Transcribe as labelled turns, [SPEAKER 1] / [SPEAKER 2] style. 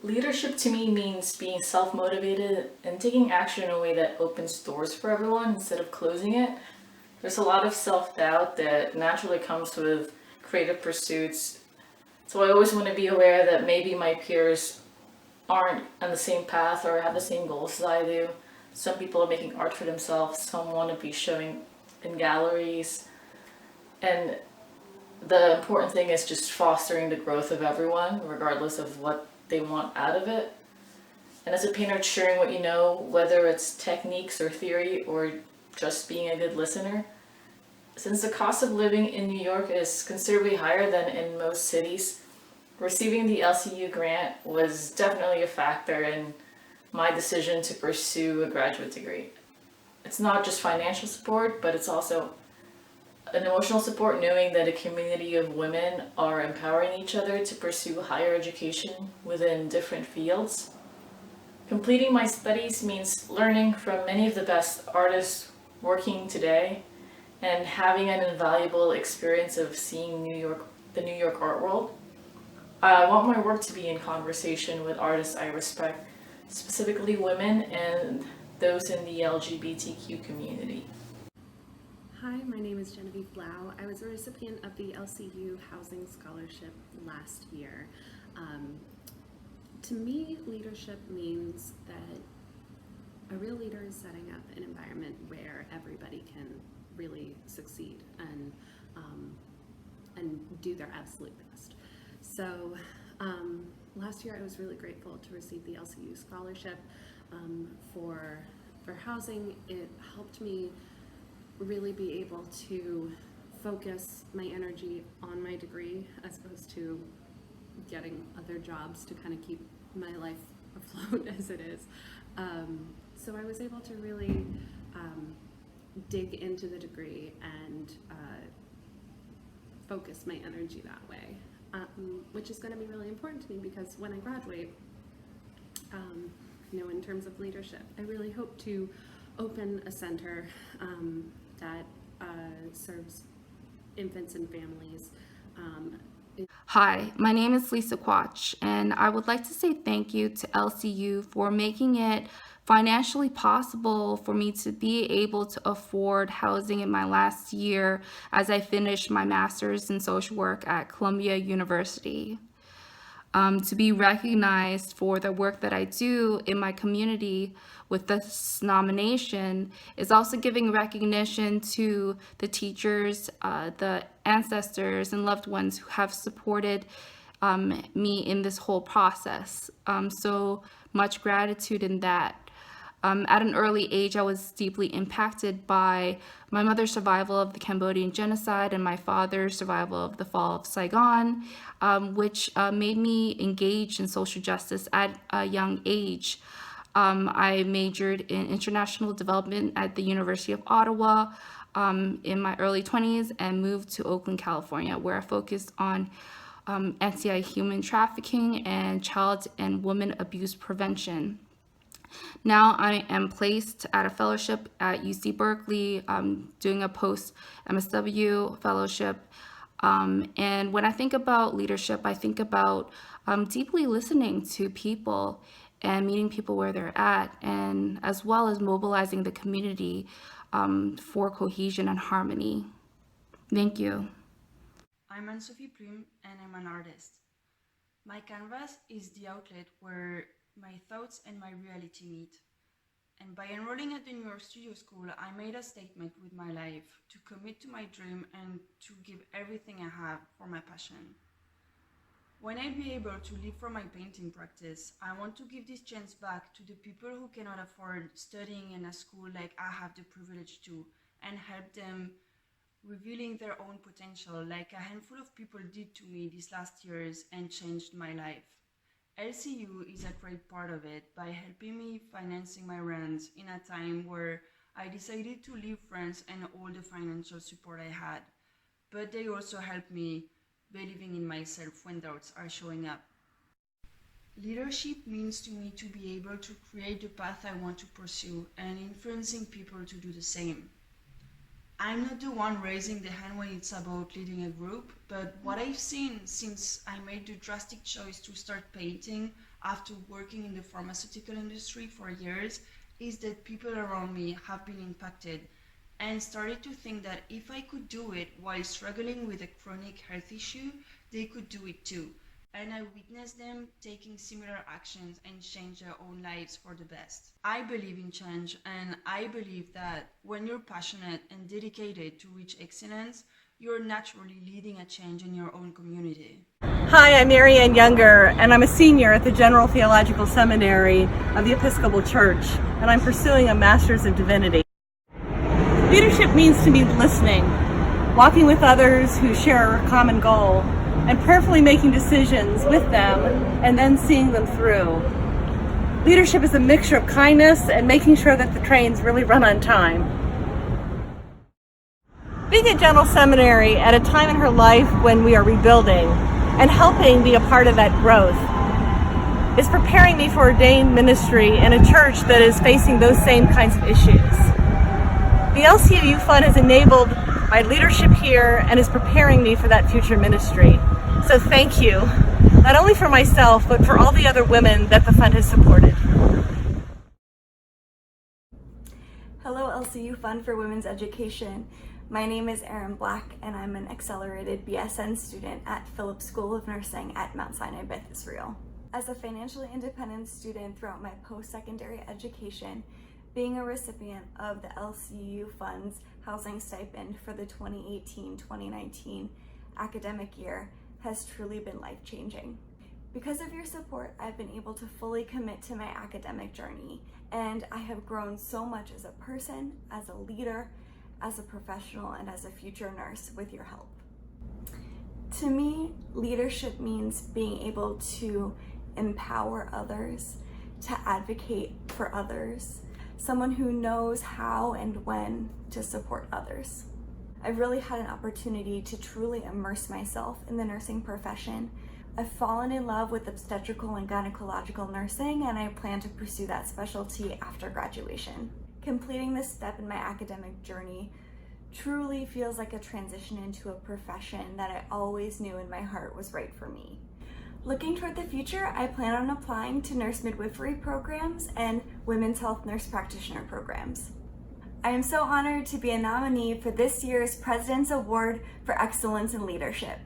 [SPEAKER 1] Leadership to me means being self-motivated and taking action in a way that opens doors for everyone instead of closing it. There's a lot of self-doubt that naturally comes with creative pursuits. So I always want to be aware that maybe my peers aren't on the same path or have the same goals as I do. Some people are making art for themselves, some want to be showing in galleries. And the important thing is just fostering the growth of everyone, regardless of what they want out of it. And as a painter, sharing what you know, whether it's techniques or theory or just being a good listener. Since the cost of living in New York is considerably higher than in most cities, receiving the LCU grant was definitely a factor in my decision to pursue a graduate degree. It's not just financial support, but it's also an emotional support, knowing that a community of women are empowering each other to pursue higher education within different fields. Completing my studies means learning from many of the best artists working today and having an invaluable experience of seeing the New York art world. I want my work to be in conversation with artists I respect, specifically women and those in the LGBTQ community.
[SPEAKER 2] Hi, my name is Genevieve Blau. I was a recipient of the LCU Housing Scholarship last year. To me, leadership means that a real leader is setting up an environment where everybody can really succeed and do their absolute best. So last year I was really grateful to receive the LCU scholarship for housing. It helped me really be able to focus my energy on my degree as opposed to getting other jobs to kind of keep my life afloat as it is. So I was able to really dig into the degree and focus my energy that way, which is going to be really important to me because when I graduate, in terms of leadership, I really hope to open a center that serves infants and families.
[SPEAKER 3] Hi, my name is Lisa Quach, and I would like to say thank you to LCU for making it financially possible for me to be able to afford housing in my last year as I finished my master's in social work at Columbia University. To be recognized for the work that I do in my community with this nomination is also giving recognition to the teachers, the ancestors, and loved ones who have supported me in this whole process. So much gratitude in that. At an early age, I was deeply impacted by my mother's survival of the Cambodian genocide and my father's survival of the fall of Saigon, which made me engage in social justice at a young age. I majored in international development at the University of Ottawa in my early 20s and moved to Oakland, California, where I focused on anti-human trafficking and child and women abuse prevention. Now I am placed at a fellowship at UC Berkeley, doing a post-MSW fellowship. And when I think about leadership, I think about deeply listening to people and meeting people where they're at, and as well as mobilizing the community for cohesion and harmony. Thank you.
[SPEAKER 4] I'm Anne-Sophie Plume and I'm an artist. My canvas is the outlet where my thoughts and my reality meet. And by enrolling at the New York Studio School, I made a statement with my life to commit to my dream and to give everything I have for my passion. When I'll be able to live from my painting practice, I want to give this chance back to the people who cannot afford studying in a school like I have the privilege to, and help them revealing their own potential like a handful of people did to me these last years and changed my life. LCU is a great part of it by helping me financing my rent in a time where I decided to leave friends and all the financial support I had. But they also help me believing in myself when doubts are showing up. Leadership means to me to be able to create the path I want to pursue and influencing people to do the same. I'm not the one raising the hand when it's about leading a group, but what I've seen since I made the drastic choice to start painting after working in the pharmaceutical industry for years is that people around me have been impacted and started to think that if I could do it while struggling with a chronic health issue, they could do it too. And I witnessed them taking similar actions and change their own lives for the best. I believe in change, and I believe that when you're passionate and dedicated to reach excellence, you're naturally leading a change in your own community.
[SPEAKER 5] Hi, I'm Marianne Younger, and I'm a senior at the General Theological Seminary of the Episcopal Church, and I'm pursuing a Master's of Divinity. Leadership means to me listening, walking with others who share a common goal, and prayerfully making decisions with them and then seeing them through. Leadership is a mixture of kindness and making sure that the trains really run on time. Being at General Seminary at a time in her life when we are rebuilding and helping be a part of that growth is preparing me for ordained ministry in a church that is facing those same kinds of issues. The LCU Fund has enabled my leadership here and is preparing me for that future ministry. So thank you, not only for myself, but for all the other women that the fund has supported.
[SPEAKER 6] Hello, LCU Fund for Women's Education. My name is Erin Black, and I'm an accelerated BSN student at Phillips School of Nursing at Mount Sinai Beth Israel. As a financially independent student throughout my post-secondary education, being a recipient of the LCU Fund's housing stipend for the 2018-2019 academic year has truly been life-changing. Because of your support, I've been able to fully commit to my academic journey, and I have grown so much as a person, as a leader, as a professional, and as a future nurse with your help. To me, leadership means being able to empower others, to advocate for others, someone who knows how and when to support others. I've really had an opportunity to truly immerse myself in the nursing profession. I've fallen in love with obstetrical and gynecological nursing, and I plan to pursue that specialty after graduation. Completing this step in my academic journey truly feels like a transition into a profession that I always knew in my heart was right for me. Looking toward the future, I plan on applying to nurse midwifery programs and women's health nurse practitioner programs. I am so honored to be a nominee for this year's President's Award for Excellence in Leadership.